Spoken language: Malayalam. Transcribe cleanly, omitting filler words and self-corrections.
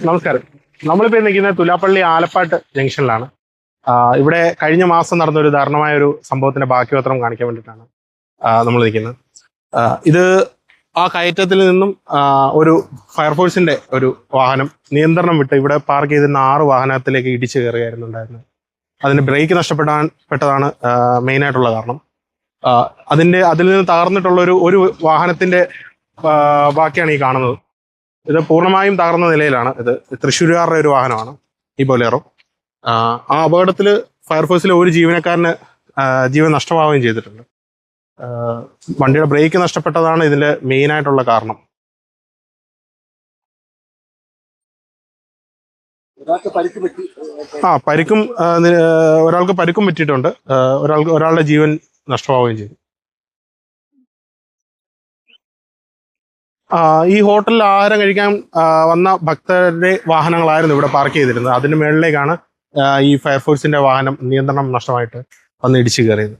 നമസ്കാരം. നമ്മളിപ്പോൾ നിൽക്കുന്നത് തുലാപ്പള്ളി ആലപ്പാട്ട് ജംഗ്ഷനിലാണ്. ഇവിടെ കഴിഞ്ഞ മാസം നടന്ന ഒരു ദാരുണമായ ഒരു സംഭവത്തിന്റെ ബാക്കിപത്രം കാണിക്കാൻ വേണ്ടിയിട്ടാണ് നമ്മൾ നിൽക്കുന്നത്. ഇത് ആ കയറ്റത്തിൽ നിന്നും ഒരു ഫയർഫോഴ്സിന്റെ ഒരു വാഹനം നിയന്ത്രണം വിട്ട് ഇവിടെ പാർക്ക് ചെയ്തിരുന്ന 6 വാഹനത്തിലേക്ക് ഇടിച്ചു കയറുകയായിരുന്നുണ്ടായിരുന്നത്. അതിന്റെ ബ്രേക്ക് നഷ്ടപ്പെട്ടതാണ് മെയിനായിട്ടുള്ള കാരണം. അതിൽ നിന്ന് തകർന്നിട്ടുള്ള ഒരു വാഹനത്തിന്റെ ബാക്കിയാണ് ഈ കാണുന്നത്. ഇത് പൂർണ്ണമായും തകർന്ന നിലയിലാണ്. ഇത് തൃശ്ശൂരുകാരുടെ ഒരു വാഹനമാണ് ഈ ബൊലേറോ. ആ അപകടത്തിൽ ഫയർഫോഴ്സിലെ ഒരു ജീവനക്കാരന് ജീവൻ നഷ്ടമാവുകയും ചെയ്തിട്ടുണ്ട്. വണ്ടിയുടെ ബ്രേക്ക് നഷ്ടപ്പെട്ടതാണ് ഇതിന്റെ മെയിൻ ആയിട്ടുള്ള കാരണം. പരിക്കും ഒരാൾക്ക് പരിക്കും പറ്റിയിട്ടുണ്ട്. ഒരാളുടെ ജീവൻ നഷ്ടമാവുകയും ചെയ്തു. ഈ ഹോട്ടലിൽ ആഹാരം കഴിക്കാൻ വന്ന ഭക്തരുടെ വാഹനങ്ങളായിരുന്നു ഇവിടെ പാർക്ക് ചെയ്തിരുന്നത്. അതിന് മുകളിലേക്കാണ് ഈ ഫയർഫോഴ്സിന്റെ വാഹനം നിയന്ത്രണം നഷ്ടമായിട്ട് വന്ന് ഇടിച്ചു കയറിയത്.